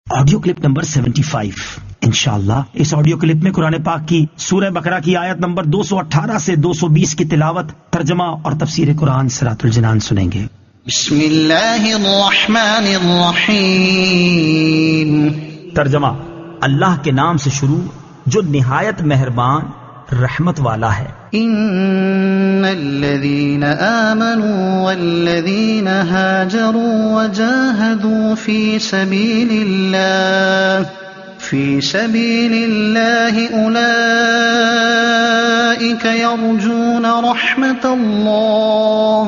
Audio clip number 75 इंशाअल्लाह इस audio clip में कुरान पाक की सूरह बकरा की आयत नंबर 218 से 220 की तिलावत, तर्जमा और तफसीर कुरान सिरातुल जिनान सुनेंगे। बिस्मिल्लाहिर्रहमानिर्रहीम। तर्जमा, अल्लाह के नाम से शुरू जो निहायत मेहरबान रहमत वाला है। इन्नल्लज़ीन आमनू वल्लज़ीन हाजरू वजाहदू फी सबीलिल्लाहि उलाइका यरजून रहमतल्लाह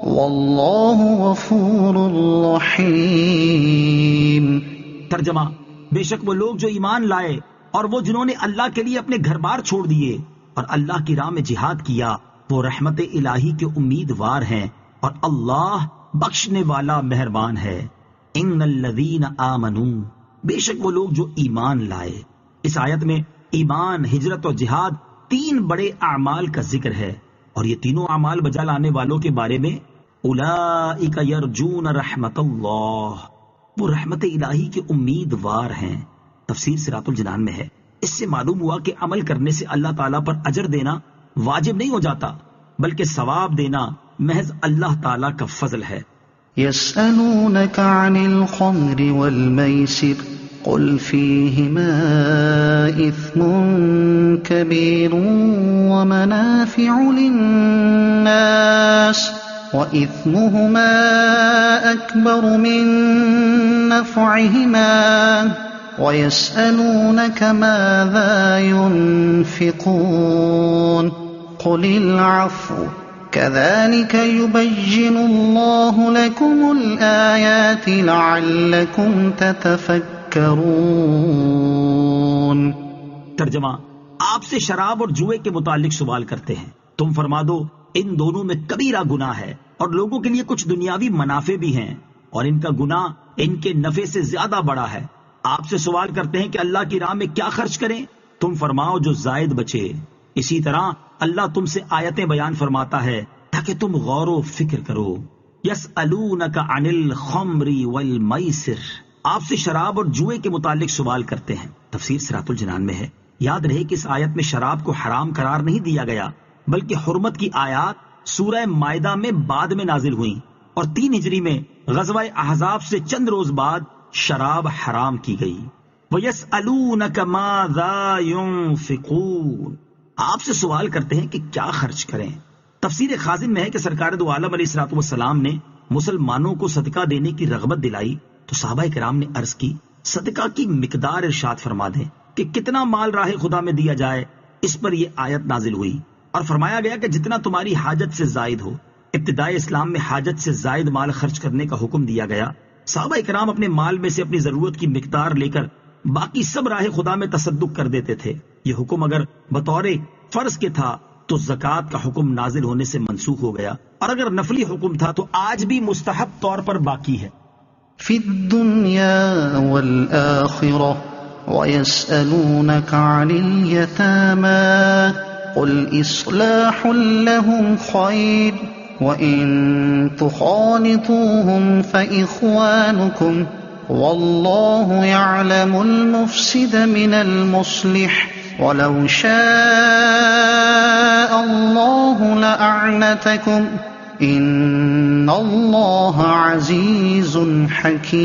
वल्लाहु गफूरुर रहीम। तर्जमा, बेशक वो लोग जो ईमान लाए और वो जिन्होंने अल्लाह के लिए अपने घर बार छोड़ दिए और अल्लाह की राह में जिहाद किया, वो रहमत इलाही के उम्मीदवार हैं और अल्लाह बख्शने वाला मेहरबान है। इन्नल्लज़ीन आमनू, बेशक वो लोग जो ईमान लाए। इस आयत में ईमान, हिजरत और जिहाद तीन बड़े अमाल का जिक्र है और ये तीनों अमाल बजा लाने वालों के बारे में उलाइका यरजून रहमतल्लाह, वो रहमत इलाही के उम्मीदवार हैं। तफसीर सिरातुल जिनान में है। इससे मालूम हुआ कि अमल करने से अल्लाह ताला पर अजर देना वाजिब नहीं हो जाता, बल्कि सवाब देना महज अल्लाह ताला का फजल है। यसअलूनका अनिल खम्रि वल मैसिर कुल फीहिमा इस्मुन कबीरुन व मनाफिउ लिन्नास व इस्मुहुमा अकबरु मिन नफ़इहिमा وَيَسْأَلُونَكَ مَاذَا يُنْفِقُونَ قُلِ الْعَفْوَ كَذَلِكَ يُبَيِّنُ اللَّهُ لَكُمُ الْآيَاتِ لَعَلَّكُمْ تَتَفَكَّرُونَ۔ तर्जमा, आपसे शराब और जुए के मुतालिक सवाल करते हैं, तुम फरमा दो इन दोनों में कबीरा गुनाह है और लोगों के लिए कुछ दुनियावी मुनाफे भी हैं और इनका गुनाह इनके नफे से ज्यादा बड़ा है। आपसे सवाल करते हैं कि अल्लाह की राह में क्या खर्च करें, तुम फरमाओ जो जायद बचे। इसी तरह अल्लाह तुमसे आयतें बयान फरमाता है ताकि तुम गौर व फिक्र करो। यसअलूनका अनिल खम्रि वल मैसिर, आपसे शराब और जुए के मुतालिक सवाल करते हैं। तफसीर सिरातुल जिनान में है। याद रहे कि इस आयत में शराब को हराम करार नहीं दिया गया, बल्कि हुर्मत की आयत सूरह मायदा में बाद में नाजिल हुई और 3 हिजरी में गज़वा अहज़ाब से चंद रोज बाद शराब हराम की गई। वयस्अलूनका माज़ा युनफ़िक़ून, आपसे सवाल करते हैं कि क्या खर्च करें। तफसीर खाजिन में है कि सरकार दो आलम अलैहिस्सलातु वस्सलाम ने मुसलमानों को सदका देने की रग़बत दिलाई तो सहाबा किराम ने अर्ज की, सदका की मिकदार इरशाद फरमा दें कि कितना माल राह खुदा में दिया जाए। इस पर यह आयत नाजिल हुई और फरमाया गया कि जितना तुम्हारी हाजत से जायद हो। इब्तिदाए इस्लाम में हाजत से जायद माल खर्च करने का हुक्म दिया गया। सहाबा इकराम अपने माल में से अपनी जरूरत की मिकदार लेकर बाकी सब राह खुदा में तसद्दुक कर देते थे। ये हुक्म अगर बतौर फर्ज के था तो ज़कात का हुक्म नाजिल होने से मंसूख हो गया और अगर नफली हुक्म था तो आज भी मुस्तहब तौर पर बाकी है। फिद्दुनिया वल आखिरह वयस्अलूनका अनिल यतामा कुल इस्लाहुल लहुम खैर وَإِن تُخَالِطُوهُمْ فَإِخْوَانُكُمْ وَاللَّهُ يَعْلَمُ الْمُفْسِدَ مِنَ الْمُصْلِحِ وَلَوْ شَاءَ اللَّهُ لَأَعْنَتَكُمْ إِنَّ اللَّهَ عَزِيزٌ حَكِيمٌ۔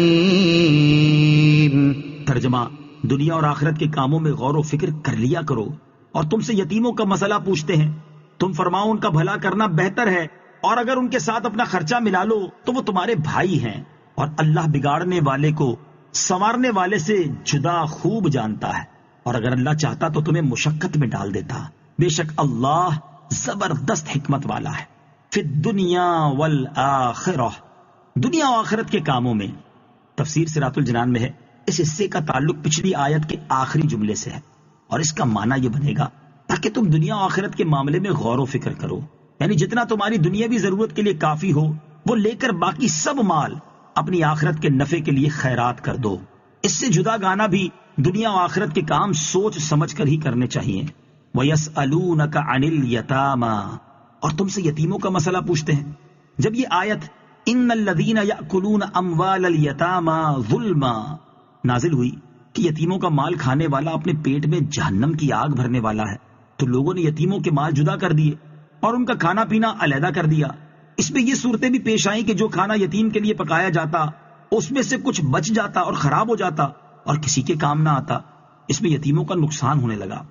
तर्जमा, दुनिया और आखिरत के कामों में गौर व फिक्र कर लिया करो और तुमसे यतीमों का मसला पूछते हैं, तुम फरमाओ उनका भला करना बेहतर है और अगर उनके साथ अपना खर्चा मिला लो तो वो तुम्हारे भाई हैं और अल्लाह बिगाड़ने वाले को संवारने वाले से जुदा खूब जानता है और अगर अल्लाह चाहता तो तुम्हें मुशक्कत में डाल देता। बेशक अल्लाह जबरदस्त हिकमत वाला है। फिर दुनिया वल आखिरह, दुनिया और आखिरत के कामों में। तफसीर सिरातुल जिनान में है। इस हिस्से का ताल्लुक पिछली आयत के आखिरी जुमले से है और इसका माना यह बनेगा ताकि तुम दुनिया और आखिरत के मामले में गौर व फिक्र करो, यानी जितना तुम्हारी दुनियावी जरूरत के लिए काफी हो वो लेकर बाकी सब माल अपनी आखिरत के नफे के लिए खैरात कर दो। इससे जुदा गाना भी दुनिया और आखिरत के काम सोच समझ कर ही करने चाहिए। वयस्अलूनका अनिल यतामा, और तुमसे यतीमों का मसला पूछते हैं। जब ये आयत इन्नल्लज़ीना याकुलून अम्वालल यतामा ज़ुल्मा نازل ہوئی کہ یتیموں کا مال کھانے والا اپنے پیٹ میں جہنم کی آگ بھرنے والا ہے، تو لوگوں نے یتیموں کے مال جدا کر دیے اور ان کا کھانا پینا علیحدہ کر دیا۔ اس میں یہ صورتیں بھی پیش آئیں کہ جو کھانا یتیم کے لیے پکایا جاتا اس میں سے کچھ بچ جاتا اور خراب ہو جاتا اور کسی کے کام نہ آتا، اس میں یتیموں کا نقصان ہونے لگا۔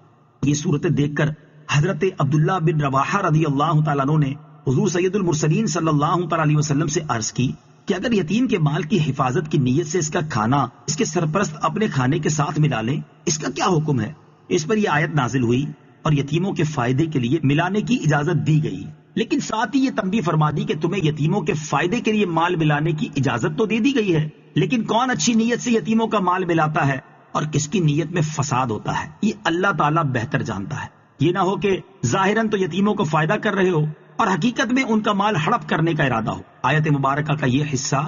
یہ صورتیں دیکھ کر حضرت عبداللہ بن رواحہ رضی اللہ تعالیٰ عنہ نے حضور سید المرسلین صلی اللہ تعالیٰ علیہ وسلم سے عرض کی کہ اگر یتیم کے مال کی حفاظت کی نیت سے اس کا کھانا اس کے سرپرست اپنے کھانے کے ساتھ ملا لیں، اس کا کیا حکم ہے؟ اس پر یہ آیت نازل ہوئی اور یتیموں کے فائدے کے لیے ملانے کی اجازت دی گئی، لیکن ساتھ ہی یہ تنبیہ فرما دی کہ تمہیں یتیموں کے فائدے کے لیے مال ملانے کی اجازت تو دے دی گئی ہے، لیکن کون اچھی نیت سے یتیموں کا مال ملاتا ہے اور کس کی نیت میں فساد ہوتا ہے یہ اللہ تعالیٰ بہتر جانتا ہے۔ یہ نہ ہو کہ ظاہراً تو یتیموں کو فائدہ کر رہے ہو اور حقیقت میں ان کا مال ہڑپ کرنے کا ارادہ ہو۔ آیت مبارکہ کا یہ حصہ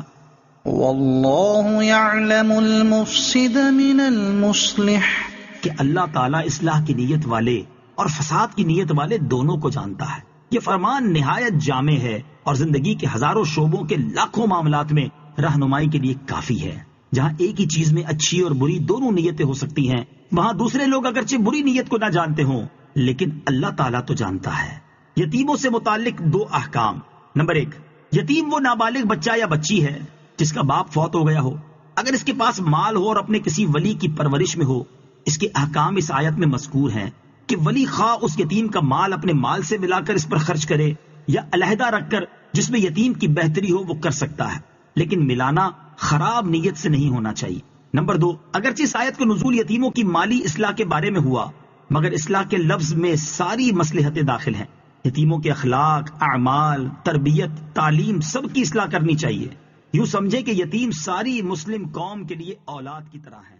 واللہ یعلم المفسد من المصلح، کہ اللہ تعالیٰ اصلاح کی نیت والے اور فساد کی نیت والے دونوں کو جانتا ہے۔ یہ فرمان نہایت جامع ہے اور زندگی کے ہزاروں شعبوں کے لاکھوں معاملات میں رہنمائی کے لیے کافی ہے۔ جہاں ایک ہی چیز میں اچھی اور بری دونوں نیتیں ہو سکتی ہیں، وہاں دوسرے لوگ اگرچہ بری نیت کو نہ جانتے ہوں لیکن اللہ تعالیٰ تو جانتا ہے۔ یتیموں سے متعلق 2 احکام۔ نمبر 1، یتیم وہ نابالغ بچہ یا بچی ہے جس کا باپ فوت ہو گیا ہو، اگر اس کے پاس مال ہو اور اپنے کسی ولی کی پرورش میں ہو۔ اس کے احکام اس آیت میں مذکور ہیں کہ ولی خواہ اس یتیم کا مال اپنے مال سے ملا کر اس پر خرچ کرے یا علیحدہ رکھ کر جس میں یتیم کی بہتری ہو وہ کر سکتا ہے، لیکن ملانا خراب نیت سے نہیں ہونا چاہیے۔ نمبر 2، اگرچہ اس آیت کا نزول یتیموں کی مالی اصلاح کے بارے میں ہوا مگر اصلاح کے لفظ میں ساری مصلحتیں داخل ہیں۔ یتیموں کے اخلاق، اعمال، تربیت، تعلیم سب کی اصلاح کرنی چاہیے۔ یوں سمجھے کہ یتیم ساری مسلم قوم کے لیے اولاد کی طرح ہیں۔